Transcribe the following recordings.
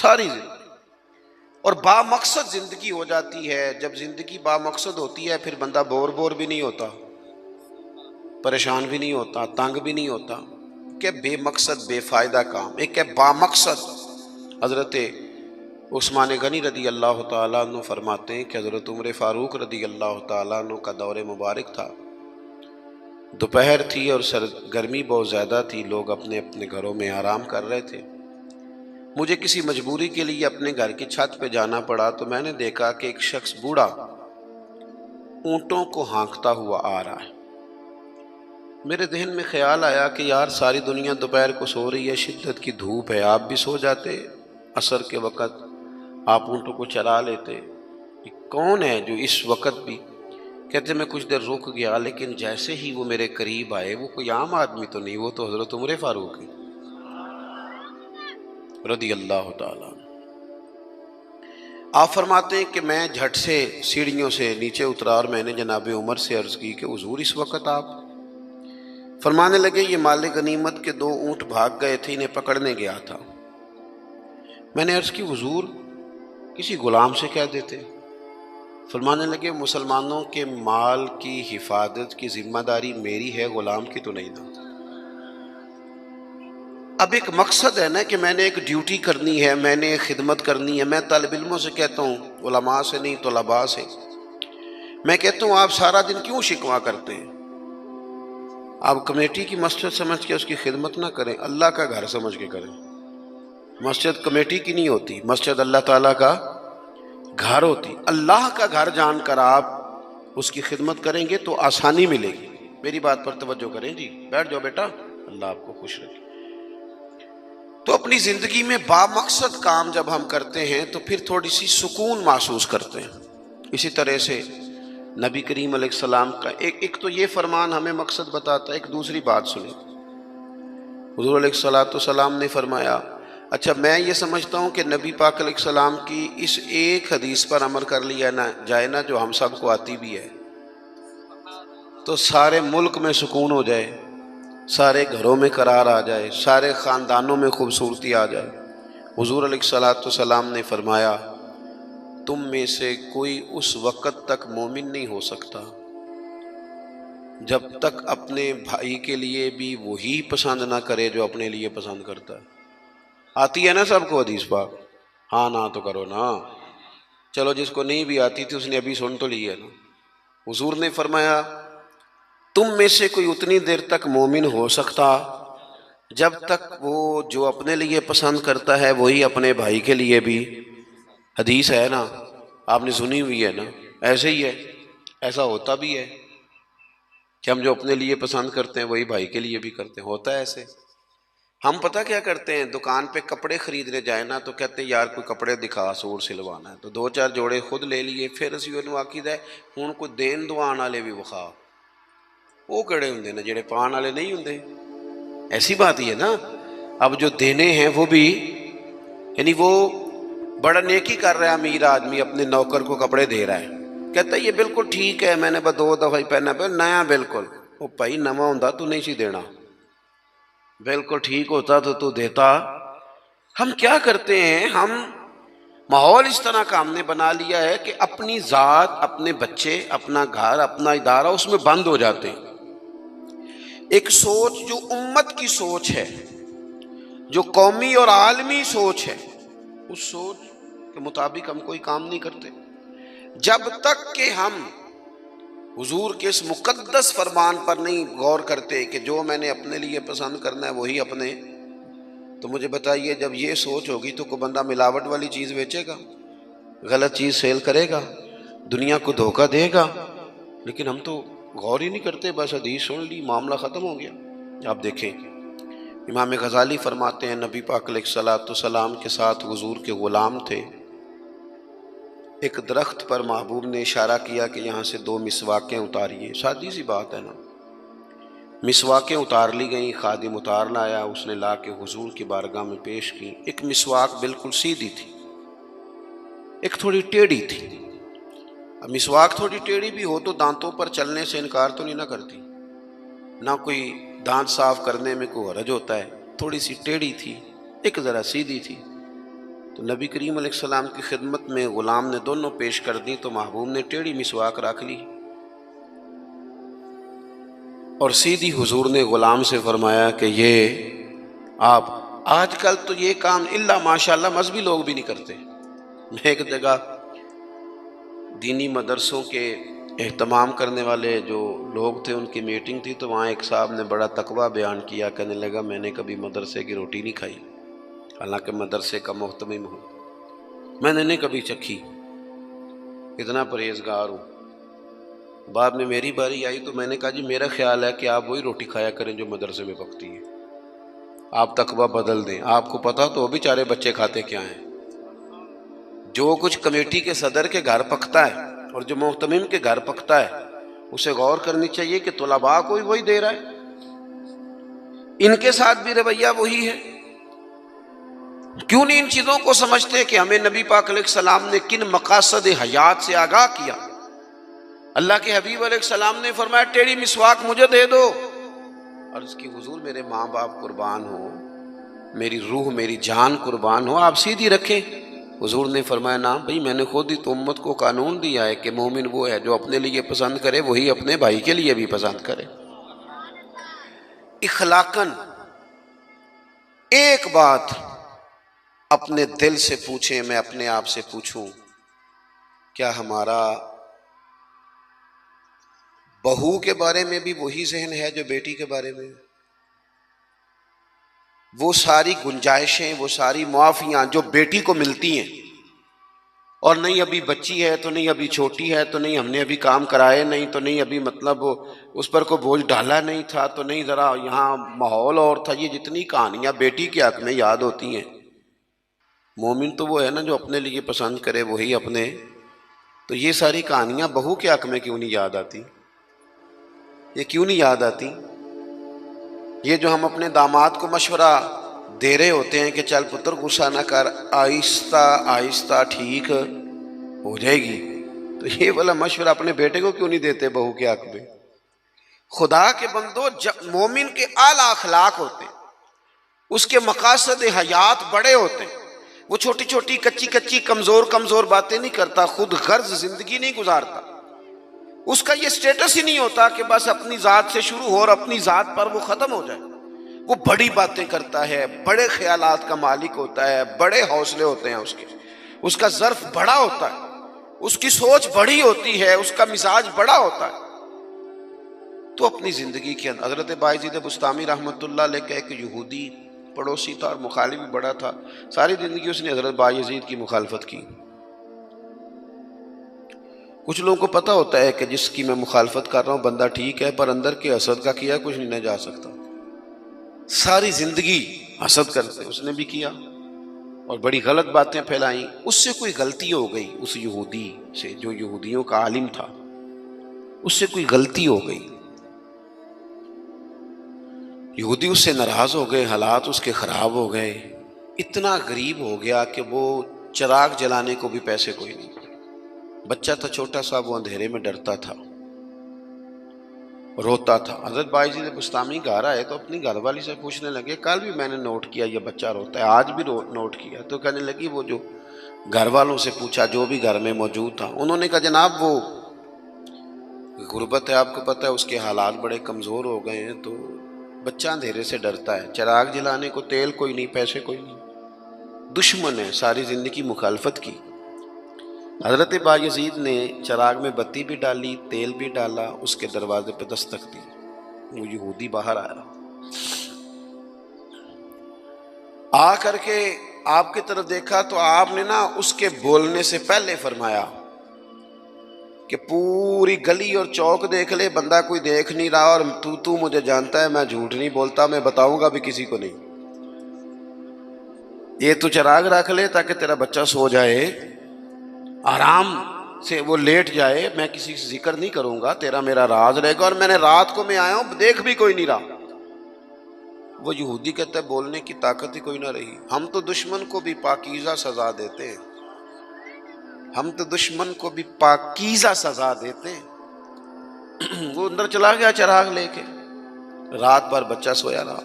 ساری زندگی، اور با مقصد زندگی ہو جاتی ہے۔ جب زندگی با مقصد ہوتی ہے پھر بندہ بور بھی نہیں ہوتا، پریشان بھی نہیں ہوتا، تنگ بھی نہیں ہوتا کہ بے مقصد بے فائدہ کام۔ ایک ہے با مقصد۔ حضرت عثمان غنی رضی اللہ تعالیٰ عنہ فرماتے ہیں کہ حضرت عمر فاروق رضی اللہ تعالیٰ عنہ کا دور مبارک تھا، دوپہر تھی اور گرمی بہت زیادہ تھی، لوگ اپنے اپنے گھروں میں آرام کر رہے تھے۔ مجھے کسی مجبوری کے لیے اپنے گھر کی چھت پہ جانا پڑا تو میں نے دیکھا کہ ایک شخص بوڑھا اونٹوں کو ہانکتا ہوا آ رہا ہے۔ میرے ذہن میں خیال آیا کہ یار ساری دنیا دوپہر کو سو رہی ہے، شدت کی دھوپ ہے، آپ بھی سو جاتے، عصر کے وقت آپ اونٹوں کو چلا لیتے، یہ کون ہے جو اس وقت بھی؟ کہتے میں کچھ دیر رک گیا، لیکن جیسے ہی وہ میرے قریب آئے، وہ کوئی عام آدمی تو نہیں، وہ تو حضرت عمر فاروق ہے رضی اللہ تعالیٰ عنہ۔ آپ فرماتے ہیں کہ میں جھٹ سے سیڑھیوں سے نیچے اترا اور میں نے جناب عمر سے عرض کی کہ حضور اس وقت آپ؟ فرمانے لگے یہ مال غنیمت کے 2 اونٹ بھاگ گئے تھے، انہیں پکڑنے گیا تھا۔ میں نے عرض کی حضور کسی غلام سے کہہ دیتے۔ فرمانے لگے مسلمانوں کے مال کی حفاظت کی ذمہ داری میری ہے، غلام کی تو نہیں نا۔ اب ایک مقصد ہے نا کہ میں نے ایک ڈیوٹی کرنی ہے، میں نے ایک خدمت کرنی ہے۔ میں طالب علموں سے کہتا ہوں، علماء سے نہیں، طلباء سے میں کہتا ہوں آپ سارا دن کیوں شکوہ کرتے ہیں؟ آپ کمیٹی کی مسجد سمجھ کے اس کی خدمت نہ کریں، اللہ کا گھر سمجھ کے کریں۔ مسجد کمیٹی کی نہیں ہوتی، مسجد اللہ تعالیٰ کا گھر ہوتی۔ اللہ کا گھر جان کر آپ اس کی خدمت کریں گے تو آسانی ملے گی۔ میری بات پر توجہ کریں جی، بیٹھ جاؤ بیٹا، اللہ آپ کو خوش رکھے۔ تو اپنی زندگی میں با مقصد کام جب ہم کرتے ہیں تو پھر تھوڑی سی سکون محسوس کرتے ہیں۔ اسی طرح سے نبی کریم علیہ السلام کا ایک تو یہ فرمان ہمیں مقصد بتاتا ہے، ایک دوسری بات سنیں۔ حضور علیہ السلام نے فرمایا، اچھا میں یہ سمجھتا ہوں کہ نبی پاک علیہ السلام کی اس ایک حدیث پر عمل کر لیا جائے نا، جو ہم سب کو آتی بھی ہے، تو سارے ملک میں سکون ہو جائے، سارے گھروں میں قرار آ جائے، سارے خاندانوں میں خوبصورتی آ جائے۔ حضور علیہ السلام نے فرمایا تم میں سے کوئی اس وقت تک مومن نہیں ہو سکتا جب تک اپنے بھائی کے لیے بھی وہی پسند نہ کرے جو اپنے لیے پسند کرتا ہے۔ آتی ہے نا سب کو حدیث پاک؟ ہاں نہ تو کرو نا، چلو جس کو نہیں بھی آتی تھی اس نے ابھی سن تو لی ہے نا۔ حضور نے فرمایا تم میں سے کوئی اتنی دیر تک مومن ہو سکتا جب تک وہ جو اپنے لیے پسند کرتا ہے وہی اپنے بھائی کے لیے بھی، حدیث ہے نا، آپ نے سنی ہوئی ہے نا، ایسے ہی ہے، ایسا ہوتا بھی ہے کہ ہم جو اپنے لیے پسند کرتے ہیں وہی بھائی کے لیے بھی کرتے ہیں، ہوتا ہے ایسے۔ ہم پتہ کیا کرتے ہیں، دکان پہ کپڑے خریدنے جائیں نا تو کہتے ہیں یار کوئی کپڑے دکھا، سوٹ سلوانا ہے، تو 2-4 جوڑے خود لے لیے، پھر اسی انہوں آکید ہے ہوں کوئی دین دوان والے بھی وکھا، وہ کڑے ہوندے نا جڑے پان والے نہیں ہوندے، ایسی بات ہی ہے نا۔ اب جو دینے ہیں وہ بھی، یعنی وہ بڑا نیکی کر رہا ہے، امیر آدمی اپنے نوکر کو کپڑے دے رہا ہے، کہتا ہے یہ بالکل ٹھیک ہے، میں نے بس 2 دفعہ ہی پہنا پہ نیا، بالکل وہ بھائی نواں ہوندا تو نہیں سی دینا، بالکل ٹھیک ہوتا تو دیتا۔ ہم کیا کرتے ہیں، ہم ماحول اس طرح کا ہم نے بنا لیا ہے کہ اپنی ذات، اپنے بچے، اپنا گھر، اپنا ادارہ اس میں بند ہو جاتے ہیں۔ ایک سوچ جو امت کی سوچ ہے، جو قومی اور عالمی سوچ ہے، اس سوچ کے مطابق ہم کوئی کام نہیں کرتے۔ جب تک کہ ہم حضور کے اس مقدس فرمان پر نہیں غور کرتے کہ جو میں نے اپنے لیے پسند کرنا ہے وہی اپنے، تو مجھے بتائیے جب یہ سوچ ہوگی تو کوئی بندہ ملاوٹ والی چیز بیچے گا، غلط چیز سیل کرے گا، دنیا کو دھوکہ دے گا؟ لیکن ہم تو غور ہی نہیں کرتے، بس حدیث سن لی، معاملہ ختم ہو گیا۔ آپ دیکھیں امام غزالی فرماتے ہیں نبی پاک علیہ السلام کے ساتھ حضور کے غلام تھے، ایک درخت پر محبوب نے اشارہ کیا کہ یہاں سے 2 مسواکیں اتاریے، سادی سی بات ہے نا، مسواکیں اتار لی گئیں، خادم اتار لایا، اس نے لا کے حضور کی بارگاہ میں پیش کی۔ ایک مسواک بالکل سیدھی تھی، ایک تھوڑی ٹیڑھی تھی۔ اب مسواک تھوڑی ٹیڑھی بھی ہو تو دانتوں پر چلنے سے انکار تو نہیں نہ کرتی، نہ کوئی دانت صاف کرنے میں کوئی حرج ہوتا ہے، تھوڑی سی ٹیڑھی تھی، ایک ذرا سیدھی تھی۔ تو نبی کریم علیہ السلام کی خدمت میں غلام نے دونوں پیش کر دی تو محبوب نے ٹیڑھی مسواک رکھ لی اور سیدھی حضور نے غلام سے فرمایا کہ یہ آپ آج کل تو یہ کام الا ماشاءاللہ مذہبی لوگ بھی نہیں کرتے. میں ایک جگہ دینی مدرسوں کے اہتمام کرنے والے جو لوگ تھے ان کی میٹنگ تھی تو وہاں ایک صاحب نے بڑا تقویٰ بیان کیا, کہنے لگا میں نے کبھی مدرسے کی روٹی نہیں کھائی, حالانکہ مدرسے کا محتمم ہوں, میں نے نہیں کبھی چکھی, اتنا پرہیزگار ہوں. بعد میں میری باری آئی تو میں نے کہا جی میرا خیال ہے کہ آپ وہی روٹی کھایا کریں جو مدرسے میں پکتی ہے, آپ تقویٰ بدل دیں. آپ کو پتا تو وہ بیچارے بچے کھاتے کیا ہیں, جو کچھ کمیٹی کے صدر کے گھر پکتا ہے اور جو محتمم کے گھر پکتا ہے اسے غور کرنی چاہیے کہ طلباء کو بھی وہی دے رہا ہے, ان کے ساتھ بھی رویہ وہی ہے. کیوں نہیں ان چیزوں کو سمجھتے کہ ہمیں نبی پاک علیہ السلام نے کن مقاصد حیات سے آگاہ کیا. اللہ کے حبیب علیہ السلام نے فرمایا ٹیڑھی مسواک مجھے دے دو, اور اس کی حضور میرے ماں باپ قربان ہو, میری روح میری جان قربان ہو, آپ سیدھی رکھیں. حضور نے فرمایا نا بھئی میں نے خود ہی تو امت کو قانون دیا ہے کہ مومن وہ ہے جو اپنے لیے پسند کرے وہی اپنے بھائی کے لیے بھی پسند کرے. اخلاقاً ایک بات اپنے دل سے پوچھیں, میں اپنے آپ سے پوچھوں, کیا ہمارا بہو کے بارے میں بھی وہی ذہن ہے جو بیٹی کے بارے میں؟ وہ ساری گنجائشیں, وہ ساری معافیاں جو بیٹی کو ملتی ہیں, اور نہیں ابھی بچی ہے تو نہیں ابھی چھوٹی ہے تو نہیں ہم نے ابھی کام کرائے نہیں تو نہیں ابھی مطلب اس پر کوئی بوجھ ڈالا نہیں تھا تو نہیں ذرا یہاں ماحول اور تھا, یہ جتنی کہانیاں بیٹی کے حق میں یاد ہوتی ہیں. مومن تو وہ ہے نا جو اپنے لیے پسند کرے وہی اپنے, تو یہ ساری کہانیاں بہو کے حق میں کیوں نہیں یاد آتی؟ یہ کیوں نہیں یاد آتی؟ یہ جو ہم اپنے داماد کو مشورہ دے رہے ہوتے ہیں کہ چل پتر غصہ نہ کر, آہستہ آہستہ ٹھیک ہو جائے گی, تو یہ والا مشورہ اپنے بیٹے کو کیوں نہیں دیتے بہو کے حق میں؟ خدا کے بندو, جب مومن کے اعلیٰ اخلاق ہوتے ہیں, اس کے مقاصد حیات بڑے ہوتے ہیں, وہ چھوٹی چھوٹی کچی کچی کمزور باتیں نہیں کرتا, خود غرض زندگی نہیں گزارتا, اس کا یہ سٹیٹس ہی نہیں ہوتا کہ بس اپنی ذات سے شروع ہو اور اپنی ذات پر وہ ختم ہو جائے. وہ بڑی باتیں کرتا ہے, بڑے خیالات کا مالک ہوتا ہے, بڑے حوصلے ہوتے ہیں اس کے, اس کا ظرف بڑا ہوتا ہے, اس کی سوچ بڑی ہوتی ہے, اس کا مزاج بڑا ہوتا ہے. تو اپنی زندگی کے اندر حضرت بایزید بسطامی رحمۃ اللہ علیہ کا ایک یہودی پڑوسی تھا اور مخالف بھی بڑا تھا, ساری زندگی اس نے حضرت بایزید کی مخالفت کی. کچھ لوگوں کو پتہ ہوتا ہے کہ جس کی میں مخالفت کر رہا ہوں بندہ ٹھیک ہے, پر اندر کے حسد کا کیا کچھ نہیں جا سکتا. ساری زندگی حسد کرتے اس نے بھی کیا اور بڑی غلط باتیں پھیلائیں. اس سے کوئی غلطی ہو گئی, اس یہودی سے جو یہودیوں کا عالم تھا, اس سے کوئی غلطی ہو گئی, یہودی اس سے ناراض ہو گئے, حالات اس کے خراب ہو گئے, اتنا غریب ہو گیا کہ وہ چراغ جلانے کو بھی پیسے کوئی نہیں. بچہ تھا چھوٹا سا, وہ اندھیرے میں ڈرتا تھا, روتا تھا. حضرت بایزید بسطامی گھر آئے تو اپنی گھر والی سے پوچھنے لگے, کل بھی میں نے نوٹ کیا یہ بچہ روتا ہے, آج بھی نوٹ کیا. تو کہنے لگی, وہ جو گھر والوں سے پوچھا جو بھی گھر میں موجود تھا, انہوں نے کہا جناب وہ غربت ہے, آپ کو پتہ ہے اس کے حالات بڑے کمزور ہو گئے ہیں, تو بچہ اندھیرے سے ڈرتا ہے, چراغ جلانے کو تیل کوئی نہیں, پیسے کوئی نہیں, دشمن ہے, ساری زندگی مخالفت کی. حضرت بایزید نے چراغ میں بتی بھی ڈالی, تیل بھی ڈالا, اس کے دروازے پہ دستک دی, وہ یہودی باہر آیا, آ کر کے آپ کی طرف دیکھا تو آپ نے نا اس کے بولنے سے پہلے فرمایا کہ پوری گلی اور چوک دیکھ لے, بندہ کوئی دیکھ نہیں رہا, اور تو مجھے جانتا ہے میں جھوٹ نہیں بولتا, میں بتاؤں گا بھی کسی کو نہیں, یہ تو چراغ رکھ لے تاکہ تیرا بچہ سو جائے, آرام سے وہ لیٹ جائے, میں کسی سے ذکر نہیں کروں گا, تیرا میرا راز رہے گا, اور میں نے رات کو میں آیا ہوں دیکھ بھی کوئی نہیں رہا. وہ یہودی کہتا ہے بولنے کی طاقت ہی کوئی نہ رہی, ہم تو دشمن کو بھی پاکیزہ سزا دیتے ہیں, ہم تو دشمن کو بھی پاکیزہ سزا دیتے ہیں. وہ اندر چلا گیا چراغ لے کے, رات بھر بچہ سویا رہا.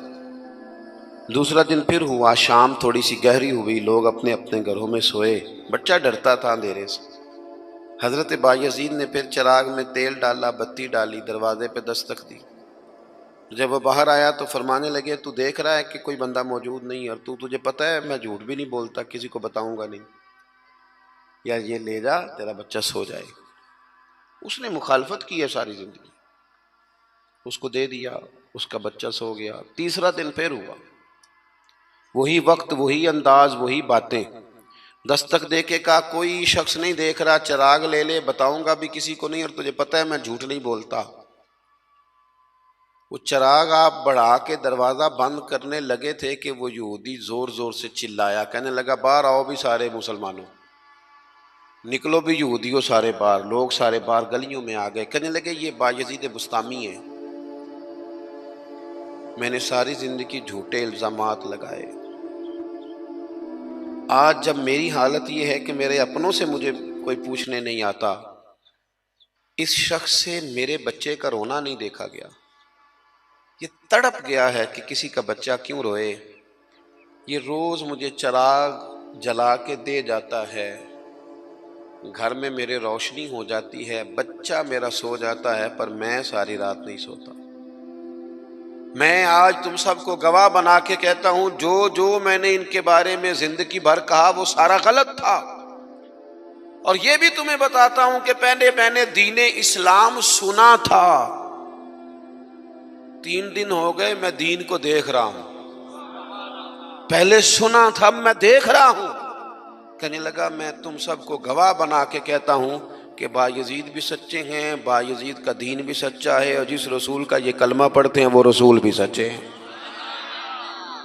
دوسرا دن پھر ہوا، شام تھوڑی سی گہری ہوئی، لوگ اپنے اپنے گھروں میں سوئے، بچہ ڈرتا تھا اندھیرے سے۔ حضرت بایزید نے پھر چراغ میں تیل ڈالا، بتی ڈالی، دروازے پہ دستک دی۔ جب وہ باہر آیا تو فرمانے لگے، تو دیکھ رہا ہے کہ کوئی بندہ موجود نہیں، اور تجھے پتہ ہے میں جھوٹ بھی نہیں بولتا، کسی کو بتاؤں گا نہیں، یا یہ لے جا تیرا بچہ سو جائے۔ اس نے مخالفت کی ہے ساری زندگی، اس کو دے دیا، اس کا بچہ سو گیا۔ تیسرا دن پھر ہوا، وہی وقت، وہی انداز، وہی باتیں۔ دستک دے کے کہا، کوئی شخص نہیں دیکھ رہا، چراغ لے لے، بتاؤں گا بھی کسی کو نہیں، اور تجھے پتہ ہے میں جھوٹ نہیں بولتا۔ وہ چراغ آپ بڑھا کے دروازہ بند کرنے لگے تھے کہ وہ یہودی زور زور سے چلایا، کہنے لگا، باہر آؤ بھی سارے مسلمانوں، نکلو بھی یہودیوں سارے باہر۔ لوگ سارے باہر گلیوں میں آ گئے، کہنے لگے یہ بایزید بسطامی ہے، میں نے ساری زندگی جھوٹے الزامات لگائے، آج جب میری حالت یہ ہے کہ میرے اپنوں سے مجھے کوئی پوچھنے نہیں آتا، اس شخص سے میرے بچے کا رونا نہیں دیکھا گیا، یہ تڑپ گیا ہے کہ کسی کا بچہ کیوں روئے، یہ روز مجھے چراغ جلا کے دے جاتا ہے، گھر میں میرے روشنی ہو جاتی ہے، بچہ میرا سو جاتا ہے، پر میں ساری رات نہیں سوتا۔ میں آج تم سب کو گواہ بنا کے کہتا ہوں، جو جو میں نے ان کے بارے میں زندگی بھر کہا وہ سارا غلط تھا، اور یہ بھی تمہیں بتاتا ہوں کہ پہلے میں نے دین اسلام سنا تھا، 3 دن ہو گئے میں دین کو دیکھ رہا ہوں، پہلے سنا تھا میں دیکھ رہا ہوں۔ کہنے لگا، میں تم سب کو گواہ بنا کے کہتا ہوں کہ بایزید بھی سچے ہیں، بایزید کا دین بھی سچا ہے، اور جس رسول کا یہ کلمہ پڑھتے ہیں وہ رسول بھی سچے ہیں۔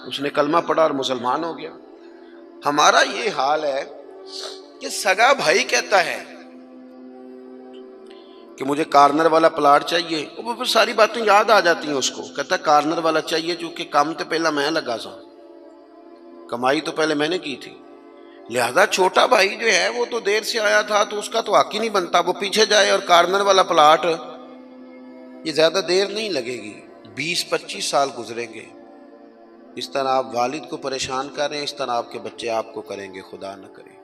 اس نے کلمہ پڑھا اور مسلمان ہو گیا۔ ہمارا یہ حال ہے کہ سگا بھائی کہتا ہے کہ مجھے کارنر والا پلاٹ چاہیے، وہ پھر ساری باتیں یاد آ جاتی ہیں اس کو، کہتا ہے کارنر والا چاہیے چونکہ کام تو پہلا میں لگا سا، کمائی تو پہلے میں نے کی تھی، لہذا چھوٹا بھائی جو ہے وہ تو دیر سے آیا تھا تو اس کا تو حق ہی نہیں بنتا، وہ پیچھے جائے، اور کارنر والا پلاٹ یہ زیادہ دیر نہیں لگے گی، 20-25 سال گزریں گے، اس طرح آپ والد کو پریشان کر رہے ہیں، اس طرح آپ کے بچے آپ کو کریں گے، خدا نہ کرے،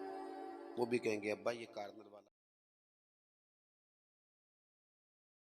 وہ بھی کہیں گے ابا یہ کارنر والا